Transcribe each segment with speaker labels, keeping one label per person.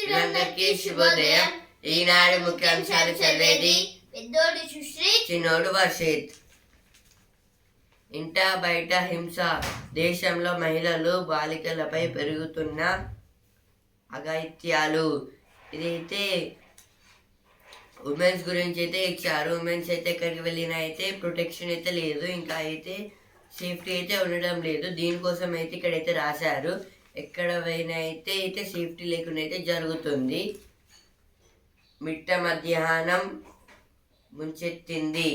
Speaker 1: ప్రేక్షకులందరికీ శుభోదయం. ఈనాడు ముఖ్యాంశాలు చదివేది పెద్దోడు సుశ్రీ, చిన్నోడు వర్షిత్. ఇంటా బయట హింస, దేశంలో మహిళలు బాలికలపై పెరుగుతున్న అఘాయిత్యాలు. ఇదైతే ఉమెన్స్ గురించి అయితే ఇచ్చారు. ఉమెన్స్ అయితే ఎక్కడికి వెళ్ళినా అయితే ప్రొటెక్షన్ అయితే లేదు, ఇంకా అయితే సేఫ్టీ అయితే ఉండడం లేదు. దీనికోసం అయితే ఇక్కడైతే రాశారు, ఎక్కడ పోయినా అయితే సేఫ్టీ లేకుండా అయితే జరుగుతుంది. మిట్ట మధ్యాహ్నం ముంచెత్తింది.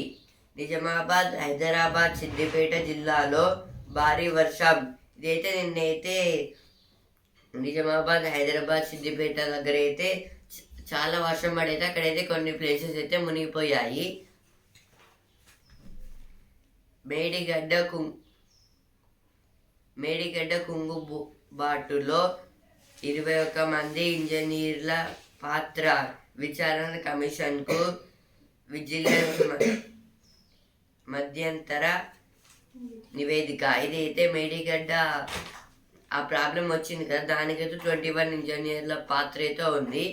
Speaker 1: నిజామాబాద్, హైదరాబాద్, సిద్దిపేట జిల్లాలో భారీ వర్షం. ఇదైతే నిన్నైతే నిజామాబాద్, హైదరాబాద్, సిద్దిపేట దగ్గర అయితే చాలా వర్షం పడైతే అక్కడైతే కొన్ని ప్లేసెస్ అయితే మునిగిపోయాయి. మేడిగడ్డ కుంగుబాటులో 21 మంది ఇంజనీర్ల పాత్ర, విచారణ కమిషన్కు విజిలెన్స్ మధ్యంతర నివేదిక. ఇదైతే మేడిగడ్డ ఆ ప్రాబ్లం వచ్చింది కదా, దానికైతే 21 ఇంజనీర్ల పాత్ర అయితే ఉంది.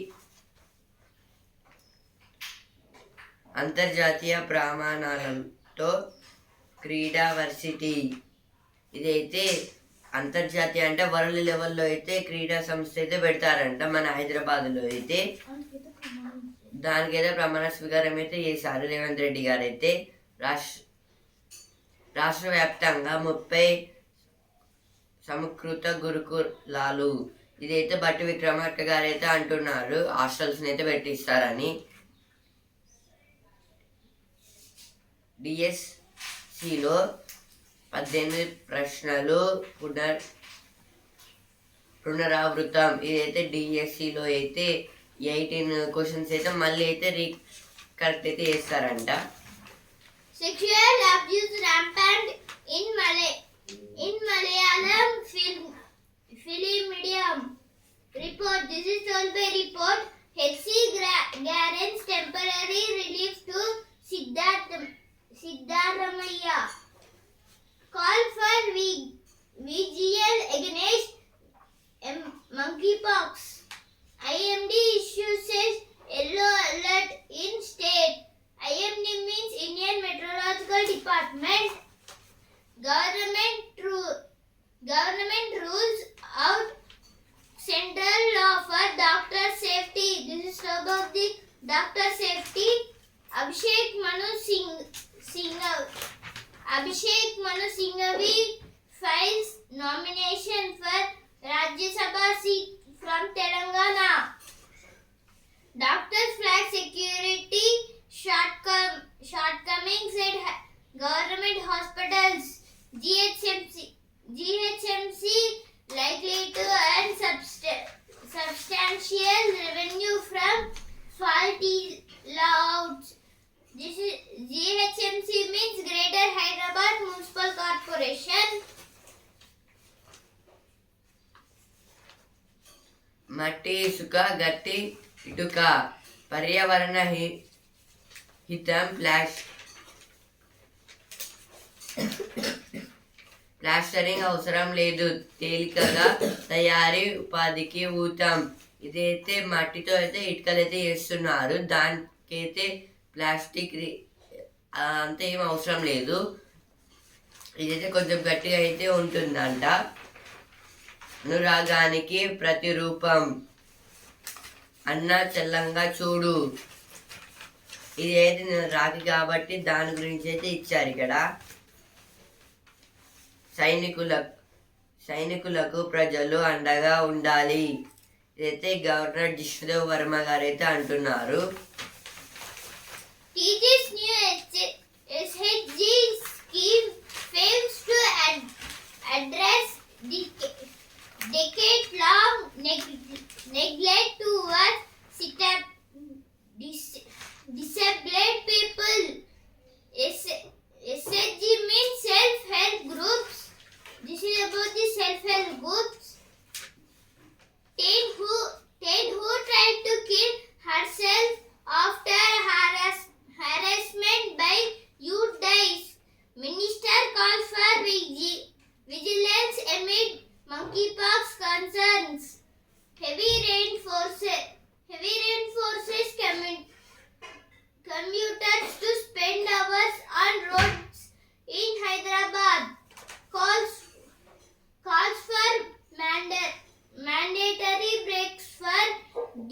Speaker 1: అంతర్జాతీయ ప్రమాణాలతో క్రీడా వర్సిటీ. ఇదైతే అంతర్జాతీయ అంటే వరల్డ్ లెవెల్లో అయితే క్రీడా సంస్థ అయితే పెడతారంట. మన హైదరాబాద్లో అయితే దానికైతే ప్రమాణ స్వీకారం అయితే చేశారు రేవంత్ రెడ్డి గారు. అయితే రాష్ట్ర వ్యాప్తంగా 30 సమకృత గురుకులాలు. ఇదైతే బట్టి విక్రమార్క గారు అయితే అంటున్నారు హాస్టల్స్ని అయితే పెట్టిస్తారని. డిఎస్సిలో 18 ప్రశ్నలు పునరావృతం. ఇదైతే డిఎస్సిలో అయితే 18 క్వశ్చన్స్ అయితే మళ్ళీ అయితే కరెక్ట్ అయితే చేస్తారంట.
Speaker 2: Sexual abuse rampant in Malayalam film medium. Report. This is told by report. HC guarantees temporary relief to Siddharamaiah. Call for VGL against monkeypox. IMD issues yellow alert in state. IMD means Indian Meteorological Department. Government rules out central law for doctor safety. This is about the doctor safety. Abhishek Manu Singhavi files nomination for Rajya Sabha seat from Telangana. Doctors flag security shortcomings at government hospitals. GHMC likely to earn substantial revenue from faulty layouts. This is GHMC means Greater Hyderabad Municipal Corporation.
Speaker 1: మట్టి, ఇసుక, గట్టి, ఇటుక, పర్యావరణ హితం. Plastering అవసరం లేదు, తేలికగా తయారీ ఉపాధికి ఊతం. ఇదైతే మట్టితో అయితే ఇటుకలు అయితే చేస్తున్నారు, దానికైతే ప్లాస్టిక్ అంతా ఏం అవసరం లేదు. ఇదైతే కొంచెం గట్టిగా అయితే ఉంటుందంట. అనురాగానికి ప్రతిరూపం, అన్న చెల్లంగా చూడు. ఇది అయితే రాఖీ కాబట్టి దాని గురించి అయితే ఇచ్చారు ఇక్కడ. సైనికులకు ప్రజలు అండగా ఉండాలి. ఇదైతే గవర్నర్ జిష్ణుదేవ్ వర్మ గారు అయితే అంటున్నారు.
Speaker 2: TG's new SHG scheme fails to address decade-long neglect towards disabled people. SHG means self-help groups. This is about the self-help groups. Ted who tried to kill herself after harassment by youth dies. Minister calls for vigilance amid monkeypox concerns. Heavy rain forces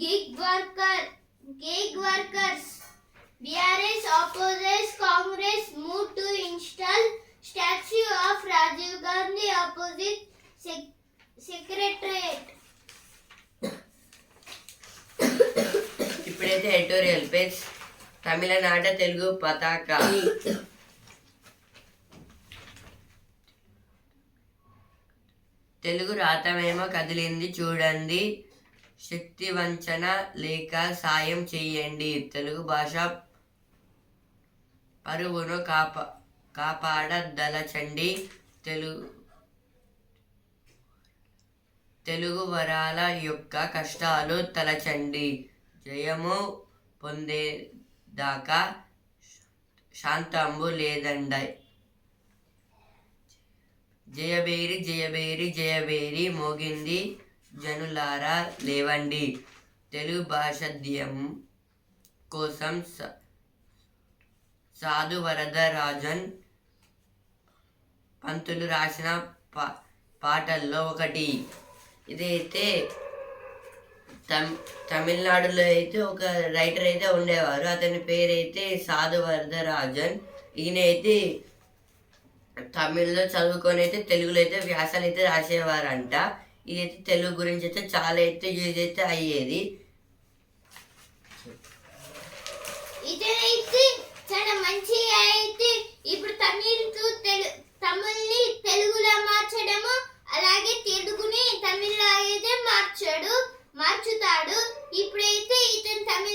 Speaker 2: gig workers. BRS opposes Congress move to install statue of Rajiv Gandhi opposite Secretariat.
Speaker 1: ఇప్పుడైతే editorial page తమిళనాట తెలుగు పతాక తెలుగు రాతమేమో కదిలింది చూడండి, శక్తి వంచన లేక సాయం చేయండి, తెలుగు భాష పరువును కాపాడదలచండి, తెలుగు వరాల యొక్క కష్టాలు తలచండి, జయము పొందేదాకా శాంతంబు లేదండై, జయబేరి జయబేరి జయబేరి మోగింది జనులారా లేవండి, తెలుగు భాషాధ్యం కోసం సాధు వరదరాజన్ పంతులు రాసిన పాటల్లో ఒకటి. ఇదైతే తమిళనాడులో అయితే ఒక రైటర్ అయితే ఉండేవారు, అతని పేరైతే సాధు వరదరాజన్. ఈయన అయితే తమిళ్లో చదువుకొని అయితే తెలుగులో అయితే వ్యాసాలు అయితే రాసేవారంట. ఇదైతే తెలుగు గురించి అయితే చాలా అయితే యూజ్ అయితే అయ్యేది.
Speaker 2: ఇదైతే చాలా మంచిగా అయితే ఇప్పుడు తమిళ్ని తెలుగులో మార్చడము, అలాగే తెలుగుని తమిళ్లో అయితే మార్చుతాడు. ఇప్పుడైతే ఇతను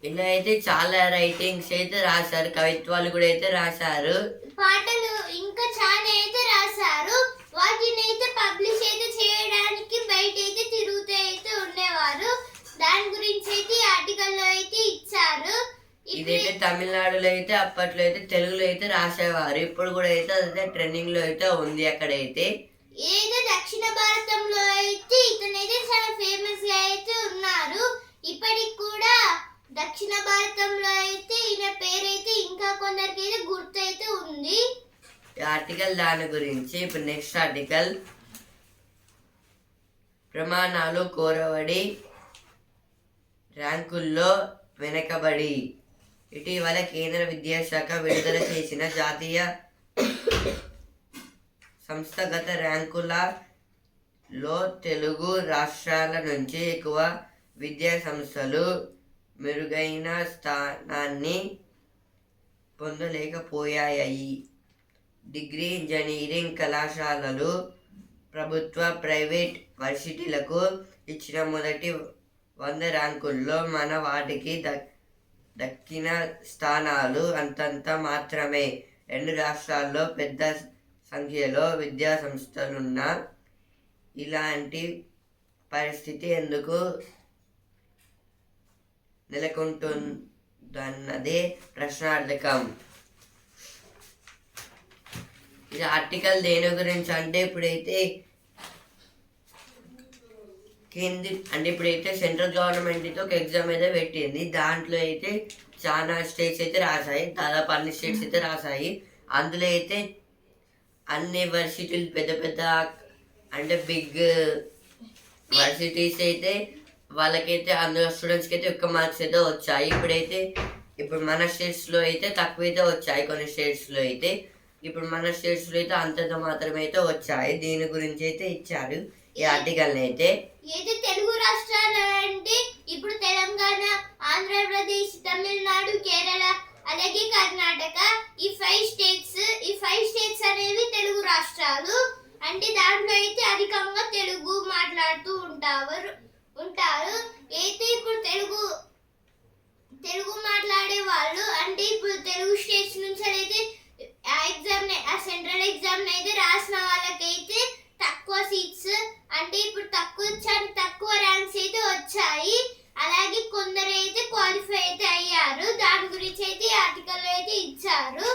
Speaker 1: ఇలా అయితే చాలా రైటింగ్స్ అయితే రాశారు, కవిత్వాలు కూడా అయితే రాశారు,
Speaker 2: పాటలు ఇంకా చాలా అయితే రాశారు. వాటిని అయితే పబ్లిష్ అయితే చేయడానికి బయట అయితే తిరుగుతూ అయితే ఉండేవారు. దాని గురించి అయితే ఆర్టికల్లో అయితే ఇచ్చారు.
Speaker 1: ఇదైతే తమిళనాడులో అయితే అప్పట్లో అయితే తెలుగులో అయితే రాసేవారు, ఇప్పుడు కూడా అయితే అదే ట్రెండింగ్ లో అయితే ఉంది. అక్కడైతే
Speaker 2: ఏదో దక్షిణ భారతంలో అయితే ఇతనైతే చాలా ఫేమస్ గా అయితే ఉన్నారు. ఇప్పటికి కూడా దక్షిణ భారతంలో అయితే ఈయన పేరైతే ఇంకా కొందరికి అయితే గుర్తు అయితే ఉంది.
Speaker 1: ఆర్టికల్ దాని గురించి. ఇప్పుడు నెక్స్ట్ ఆర్టికల్, ప్రమాణాలు కోరబడి ర్యాంకుల్లో వెనకబడి. ఇటీవల కేంద్ర విద్యాశాఖ విడుదల చేసిన జాతీయ సంస్థాగత ర్యాంకులలో తెలుగు రాష్ట్రాల నుంచి ఎక్కువ విద్యా సంస్థలు మెరుగైన స్థానాన్ని పొందలేకపోయాయి. డిగ్రీ, ఇంజనీరింగ్ కళాశాలలు ప్రభుత్వ, ప్రైవేట్ వర్సిటీలకు ఇచ్చిన మొదటి 100 ర్యాంకుల్లో మన వాటికి దక్కిన స్థానాలు అంతంత మాత్రమే. 2 రాష్ట్రాల్లో పెద్ద సంఖ్యలో విద్యా సంస్థలున్న ఇలాంటి పరిస్థితి ఎందుకు నెలకొంటుందన్నదే ప్రశ్నార్థకం. ఇది ఆర్టికల్ దేని గురించి అంటే ఇప్పుడైతే ఇప్పుడైతే సెంట్రల్ గవర్నమెంట్ అయితే ఒక ఎగ్జామ్ అయితే పెట్టింది. దాంట్లో అయితే చాలా స్టేట్స్ అయితే రాశాయి, దాదాపు అన్ని స్టేట్స్ అయితే రాశాయి. అందులో అయితే అన్ని వర్సిటీలు పెద్ద పెద్ద అంటే బిగ్ వర్సిటీస్ అయితే వాళ్ళకైతే అందులో స్టూడెంట్స్కి అయితే ఎక్కువ మార్క్స్ అయితే వచ్చాయి. ఇప్పుడు మన స్టేట్స్లో అయితే తక్కువ అయితే వచ్చాయి, కొన్ని స్టేట్స్లో అయితే. ఇప్పుడు మన స్టేట్స్లో అయితే అంతంత మాత్రమే అయితే వచ్చాయి. దీని గురించి అయితే ఇచ్చారు ఈ ఆర్టికల్ అయితే.
Speaker 2: తెలుగు రాష్ట్రాలు అంటే ఇప్పుడు తెలంగాణ, ఆంధ్రప్రదేశ్, తమిళనాడు, కేరళ, అలాగే కర్ణాటక, ఈ 5 స్టేట్స్ అనేవి తెలుగు రాష్ట్రాలు. అంటే దాంట్లో అయితే అధికంగా తెలుగు మాట్లాడుతూ ఉంటారు. అయితే ఇప్పుడు తెలుగు మాట్లాడే వాళ్ళు అంటే ఇప్పుడు తెలుగు స్టేట్స్ నుంచి అయితే ఆ సెంట్రల్ ఎగ్జామ్ అయితే రాసిన వాళ్ళకైతే తక్కువ సీట్స్ అంటే ఇప్పుడు తక్కువ ర్యాంక్స్ అయితే వచ్చాయి. అలాగే కొందరు అయితే క్వాలిఫై అయితే అయ్యారు. దాని గురించి అయితే ఆర్టికల్ అయితే ఇచ్చారు.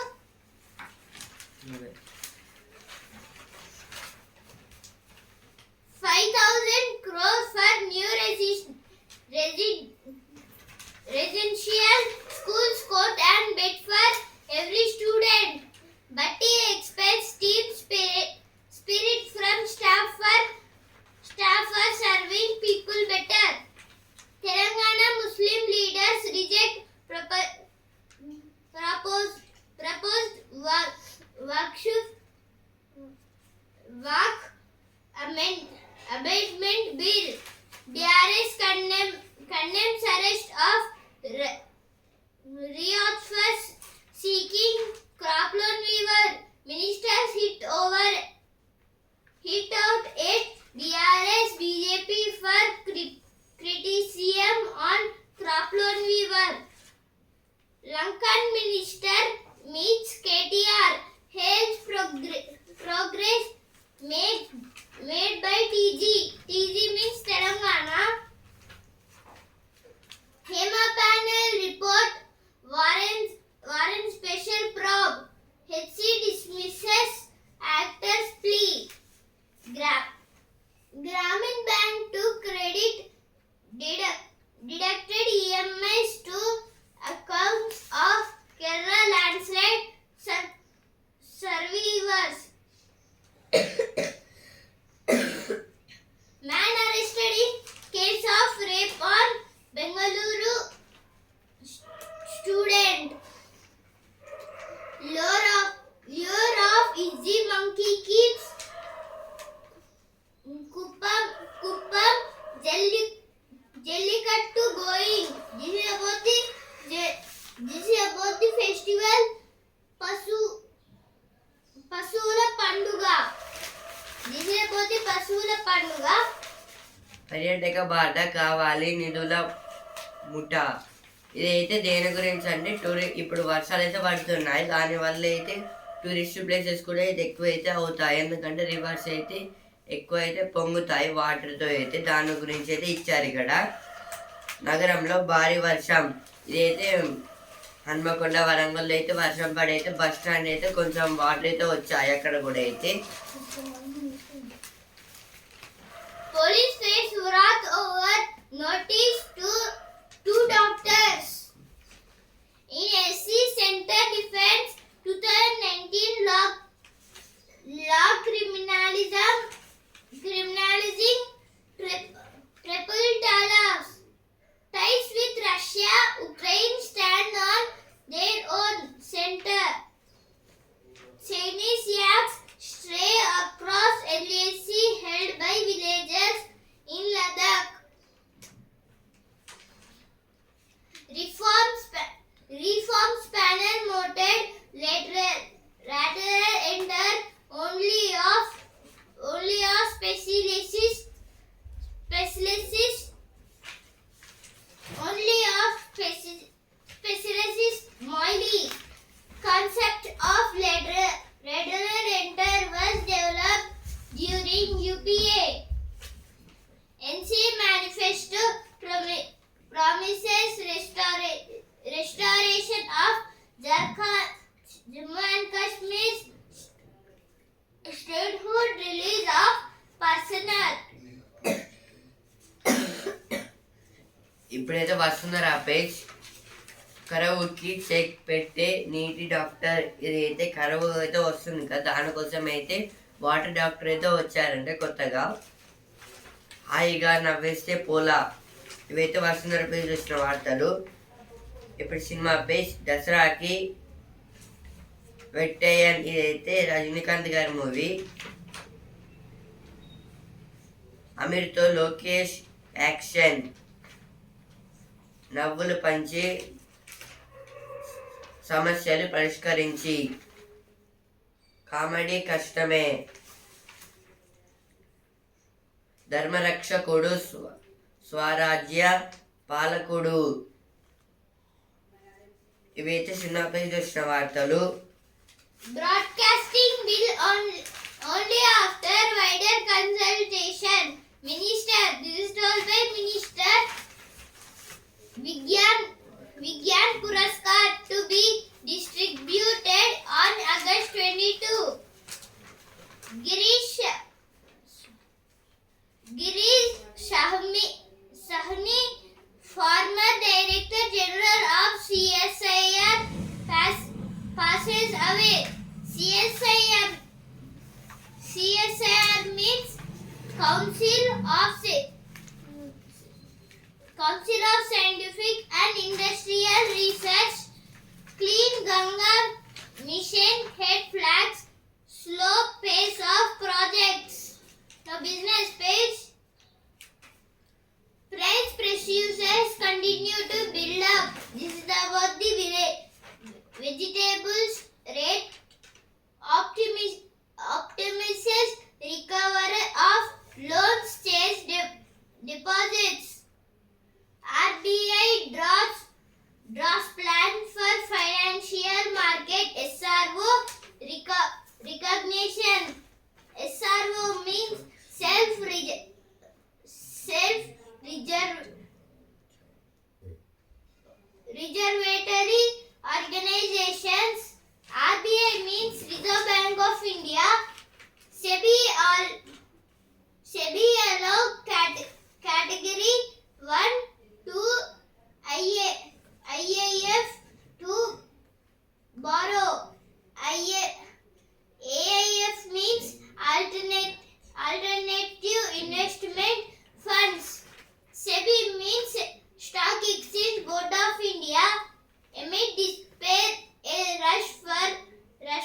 Speaker 2: 5,000 crores for new residential schools, court and bed for every student. But he expects team spirit from staff for serving people better. condemns arrest of Riyadh for seeking cropland weaver. Ministers hit out at DRS BJP for criticism on cropland weaver. Lankan minister meets KTR, hails progress made by TG. TG means Telangana. Hema panel report warrant special probe. HC dismisses actor's plea. Grameen Bank took credit deducted EMIs to accounts of Kerala landslide survivors. Man arrested in case of rape on Bengaluru student. Lure of Izzy monkey keeps Kuppam Jallikattu going. This is about the festival Pasula Panduga. This is about the Pasula Panduga.
Speaker 1: పర్యాటక బాట కావాలి నిధుల ముఠ. ఇదైతే దేని గురించి అంటే ఇప్పుడు వర్షాలు అయితే పడుతున్నాయి, దానివల్ల అయితే టూరిస్ట్ ప్లేసెస్ కూడా అయితే ఎక్కువ అయితే అవుతాయి. ఎందుకంటే రివర్స్ అయితే ఎక్కువ అయితే పొంగుతాయి వాటర్తో అయితే. దాని గురించి అయితే ఇచ్చారు ఇక్కడ. నగరంలో భారీ వర్షం. ఇదైతే హన్మకొండ వరంగల్లో అయితే వర్షం పడి అయితే బస్ స్టాండ్ అయితే కొంచెం వాటర్ అయితే వచ్చాయి అక్కడ కూడా అయితే.
Speaker 2: Police face wrath over notice to two doctors. In SC Center Defense 2019 law criminalizing triple ties with Russia, Ukraine stand on their own center. Chinese yaks stray across LAC held by villagers in Ladakh. Reforms panel noted rather enter only of specialists Moily. Concept of ladder enter was developed during UPA. NC manifesto promises restoration of Jammu and Kashmir's statehood, release of personnel.
Speaker 1: ఇప్పుడైతే వస్తున్నారు ఆ page. కరువుకి check పెట్టే నీటి doctor. ఇదైతే కరువు అయితే వస్తుంది కదా, దానికోసం అయితే వాటర్ డాక్టర్ అయితే వచ్చారంటే కొత్తగా. హాయిగా నవ్వేస్తే పోలా. ఇవైతే వస్తున్నారు పేజ్ వచ్చిన వార్తలు. ఇప్పుడు సినిమా పేజ్. దసరాకి వెట్టయ్యన్. ఇదైతే రజనీకాంత్ గారి మూవీ. అమీర్తో లోకేష్ యాక్షన్. నవ్వులు పంచి సమస్యలు పరిష్కరించి. కామెడీ కష్టమే. ధర్మరక్షకుడు స్వరాజ్య పాలకుడు. ఇవైతే చిన్న పేజ్ వచ్చిన వార్తలు.
Speaker 2: Broadcasting bill only after wider consultation. Minister, this is told by Minister Vigyan Puraskar to be distributed on August 22. Girish Sahni, former Director General of CSIR, passes away. CSIR means Council of Scientific and Industrial Research. Clean Ganga Mission head flags slow pace of projects. The business page. Price continue to build up. This is about the vegetables rate. Optimism recovery of loans chase deposits. RBI draws plan for financial market SRO recognition. SRO means self reservatory organizations. RBI means Reserve Bank of India. SEBI allow category 1 to IAF to borrow. AIF means alternative investment funds. SEBI means Stock Exchange Board of India. Amid despair, a rush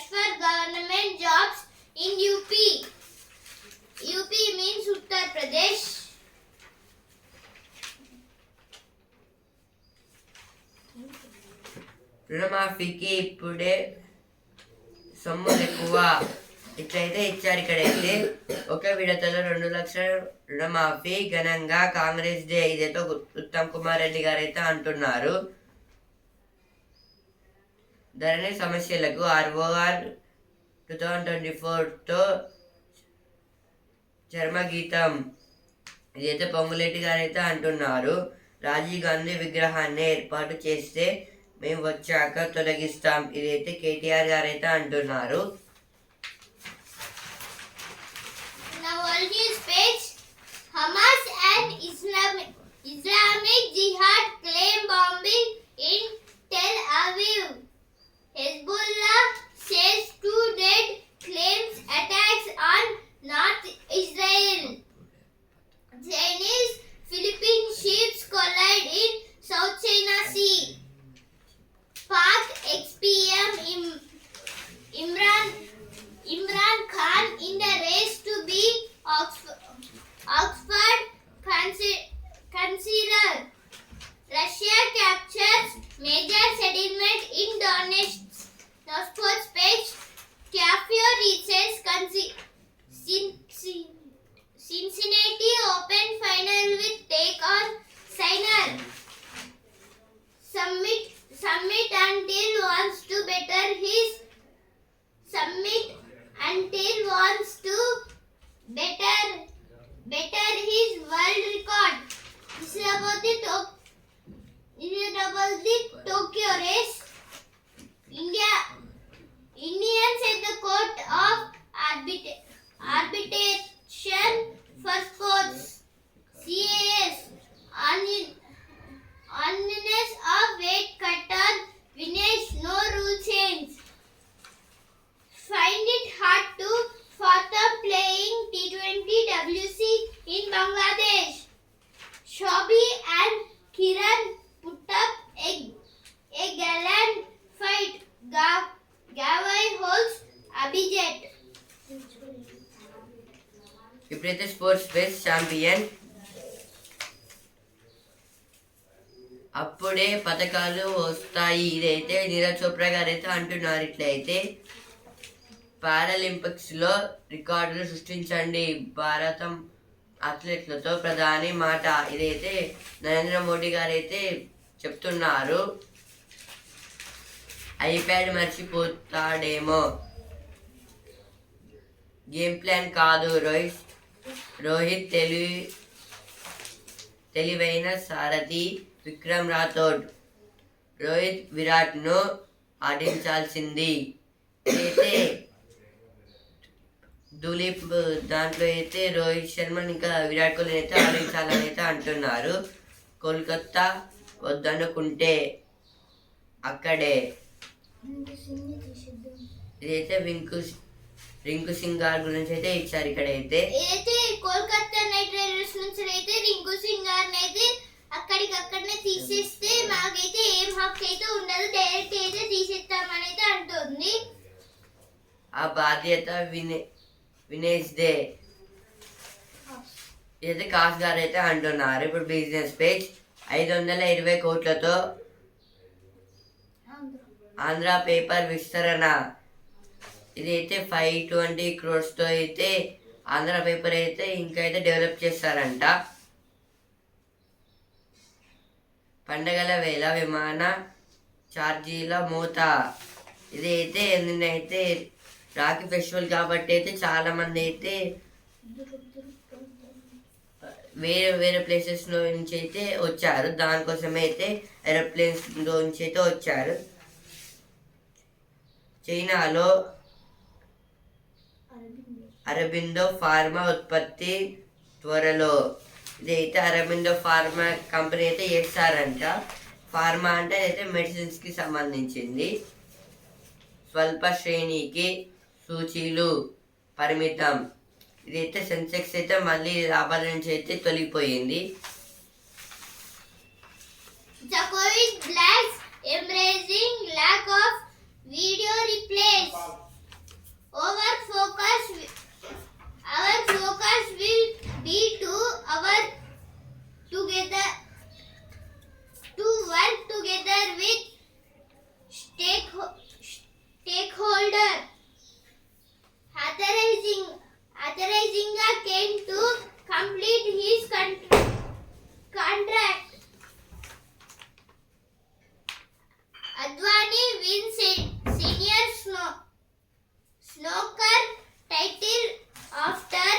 Speaker 2: for government jobs in UP. UP means Uttar Pradesh.
Speaker 1: రుణమాఫీకి ఇప్పుడే సొమ్ములు ఎక్కువ ఇట్లయితే ఇచ్చారు. ఇక్కడైతే ఒక విడతలో 2 లక్షల రుణమాఫీ ఘనంగా కాంగ్రెస్ డే ఇదేతో ఉత్తమ్ కుమార్ రెడ్డి గారు అయితే అంటున్నారు. ధరణి సమస్యలకు ROR 2024తో చర్మగీతం ఇదైతే పొంగులేటి గారు అయితే అంటున్నారు. రాజీవ్ గాంధీ విగ్రహాన్ని ఏర్పాటు చేస్తే మేము వచ్చాక తొలగిస్తాం, ఇదైతే కేటీఆర్ గారు అయితే అంటున్నారు.
Speaker 2: Hamas and Islamic Jihad claim bombing in Tel Aviv. Hezbollah says 2 dead, claims attacks on North Israel. Chinese Philippine ships collide in South China Sea. Pak ex-PM Imran Khan in the race to be Oxford Chancellor. Russia captures major settlement in Donetsk. Now sports page. Tafio reaches Cincinnati Open final with take on Sinner. Summit until wants to better his world record. This is about the Tokyo race. Indians at the court of arbitration for sports. CAS honest of weight cut on Vinesh, no rule change. Find it hard to fathom playing T20 WC in Bangladesh. Shobi and Kiran put up a gallant fight. Gavai holds Abhijit.
Speaker 1: ఇప్పుడైతే sports base champion అప్పుడే పథకాలు వస్తాయి, ఇదైతే నీరజ్ చోప్రా గారు అయితే అంటున్నారు. ఇట్లయితే పారాలింపిక్స్లో రికార్డులు సృష్టించండి భారతం అథ్లెట్లతో ప్రధాని మాట, ఇదైతే నరేంద్ర మోడీ గారు అయితే చెప్తున్నారు. ఐప్యాడ్ మర్చిపోతాడేమో, గేమ్ ప్లాన్ కాదు రోహిత్ తెలివైన సారథి విక్రమ్ రాథోడ్. రోహిత్ విరాట్ను ఆడించాల్సింది. అయితే దులీప్ దాంట్లో అయితే రోహిత్ శర్మని ఇంకా విరాట్ కోహ్లీ అయితే ఆడించాలని అయితే అంటున్నారు. కోల్కతా వద్దనుకుంటే అక్కడే. ఇదైతే రింకు సింగ్ గారి గురించి అయితే ఇచ్చారు. ఇక్కడైతే
Speaker 2: కోల్కతా నైట్ రైడర్స్ నుంచి అయితే రింకు సింగ్ గారిని అయితే అక్కడికక్కడనే తీసేస్తే మాకైతే ఏం హక్కు అయితే ఉండదు, డైరెక్ట్ అయితే తీసేస్తామని అయితే అంటుంది.
Speaker 1: ఆ బాధ్యత వినేష్ దే, ఇదైతే కాస్ గారు అయితే అంటున్నారు. ఇప్పుడు బిజినెస్ పేజ్. 520 కోట్లతో ఆంధ్ర పేపర్ విస్తరణ. ఇదైతే 520 crores అయితే ఆంధ్ర పేపర్ అయితే ఇంకా అయితే డెవలప్ చేస్తారంట. పండగల వేళ విమాన ఛార్జీల మూత. ఇదైతే నిన్నైతే రాఖీ ఫెస్టివల్ కాబట్టి అయితే చాలా మంది అయితే వేరే వేరే ప్లేసెస్ నుంచి అయితే వచ్చారు. దానికోసం అయితే ఏరోప్లేన్స్ నుంచి అయితే వచ్చారు. చైనాలో అరబిందో ఫార్మా ఉత్పత్తి త్వరలో. ఇదైతే అరబిందో ఫార్మా కంపెనీ అయితే చేస్తారంట. ఫార్మా అంటే అయితే మెడిసిన్స్కి సంబంధించింది. స్వల్ప శ్రేణికి సూచీలు పరిమితం. ఇదైతే సెన్సెక్స్ అయితే మళ్ళీ లాభాల నుంచి అయితే తొలగిపోయింది.
Speaker 2: The COVID blacks embracing lack of video replays. Our focus will be to work together with stakeholder. Authorizing came to complete his contract. Advani wins senior snooker title after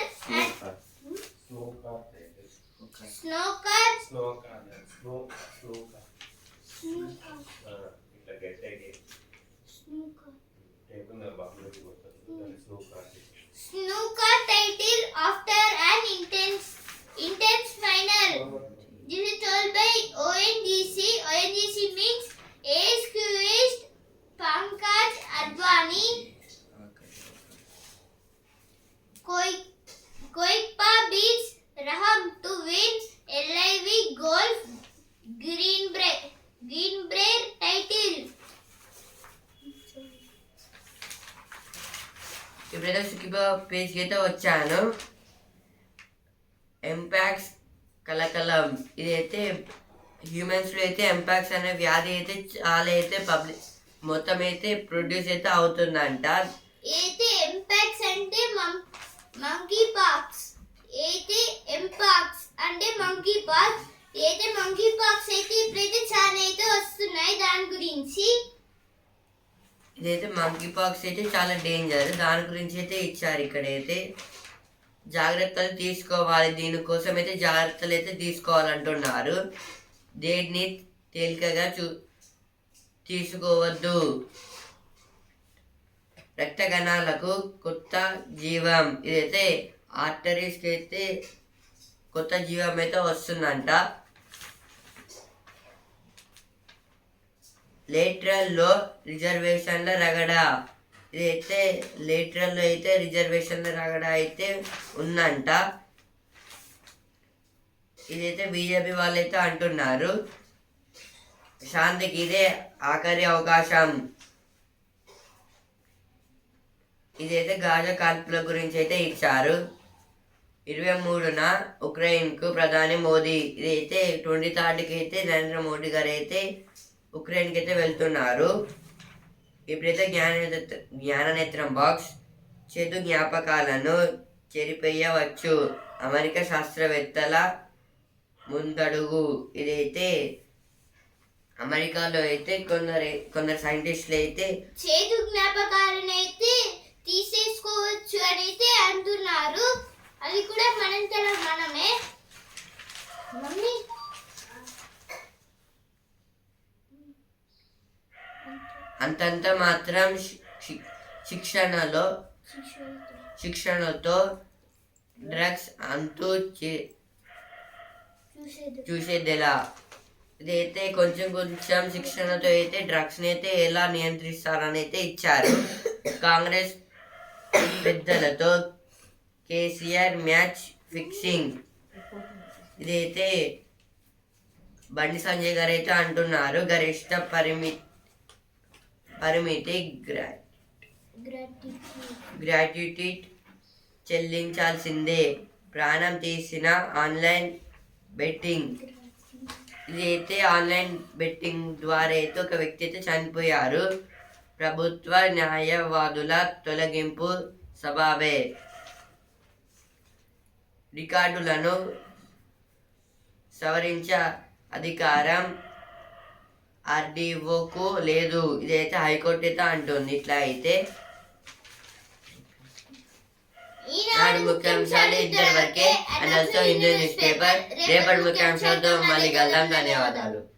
Speaker 2: snooker title after an intense final. This is told by ONGC. ONGC means Ace Squeezed Pankaj Advani. Koikpa beats Raham to win LIV Golf Greenbrier title.
Speaker 1: ఇప్పుడైతే సుఖీబా పేజ్కి అయితే వచ్చాను. Mpox కలకలం. ఇదైతే హ్యూమన్స్లో అయితే mpox అనే వ్యాధి అయితే చాలా అయితే పబ్లిక్ మొత్తం అయితే ప్రొడ్యూస్ అయితే అవుతుందంట.
Speaker 2: అయితే ఎంపాక్స్ అంటే మంకీ పాక్స్. అయితే ఎంపాక్స్ అంటే మంకీ పాక్స్. అయితే మంకీ పాక్స్ అయితే ఇప్పుడైతే చాలా అయితే వస్తున్నాయి దాని గురించి.
Speaker 1: ఇదైతే మంకీ పాక్స్ అయితే చాలా డేంజర్. దాని గురించి అయితే ఇచ్చారు. ఇక్కడైతే జాగ్రత్తలు తీసుకోవాలి. దీనికోసం అయితే జాగ్రత్తలు అయితే తీసుకోవాలంటున్నారు. దేన్ని తేలికగా తీసుకోవద్దు. రక్త కణాలకు కొత్త జీవం. ఇదైతే ఆర్టరీస్కి అయితే కొత్త జీవం అయితే వస్తుందంట. లేటరల్లో రిజర్వేషన్ల రగడ. ఇదైతే లేటరల్లో అయితే రిజర్వేషన్ల రగడ అయితే ఉందంట. ఇదైతే బీజేపీ వాళ్ళు అయితే అంటున్నారు. శాంతికి ఇదే ఆఖరి అవకాశం. ఇదైతే గాజా కాల్పుల గురించి అయితే ఇచ్చారు. 23న ఉక్రెయిన్కు ప్రధాని మోదీ. ఇదైతే 23కి అయితే నరేంద్ర మోడీ గారు అయితే ఉక్రెయిన్కి అయితే వెళ్తున్నారు. ఇప్పుడైతే జ్ఞాననేత్రం బాక్స్. చేదు జ్ఞాపకాలను చెరిపేయవచ్చు. అమెరికా శాస్త్రవేత్తల ముందడుగు. ఇదైతే అమెరికాలో అయితే కొందరు సైంటిస్టులు అయితే
Speaker 2: చేదు జ్ఞాపకాలను అయితే తీసేసుకోవచ్చు అని అయితే అంటున్నారు. అది కూడా మనంతలో మనమే. మమ్మీ
Speaker 1: అంతంత మాత్రం శిక్షణతో డ్రగ్స్ అంతూ చూసేదెలా. ఇదైతే కొంచెం శిక్షణతో అయితే డ్రగ్స్ని అయితే ఎలా నియంత్రిస్తారని అయితే ఇచ్చారు. కాంగ్రెస్ పెద్దలతో కేసీఆర్ మ్యాచ్ ఫిక్సింగ్. ఇదైతే బండి సంజయ్ గారు అయితే అంటున్నారు. గరిష్ట పరిమితి గ్రాట్యుటీ చెల్లించాల్సిందే. ప్రాణం తీసిన ఆన్లైన్ బెట్టింగ్. ఇది అయితే ఆన్లైన్ బెట్టింగ్ ద్వారా అయితే ఒక వ్యక్తి అయితే చనిపోయారు. ప్రభుత్వ న్యాయవాదుల తొలగింపు సబాబే. రికార్డులను సవరించే అధికారం ఆర్డీఓకు లేదు. ఇదైతే హైకోర్టు అయితే అంటుంది. ఇట్లా అయితే నాడు ముఖ్యాంశాలు ఇద్దరి వరకే. And also Hindu news paper. రేపటి ముఖ్యాంశాలతో మళ్ళీ కలుద్దాం. ధన్యవాదాలు.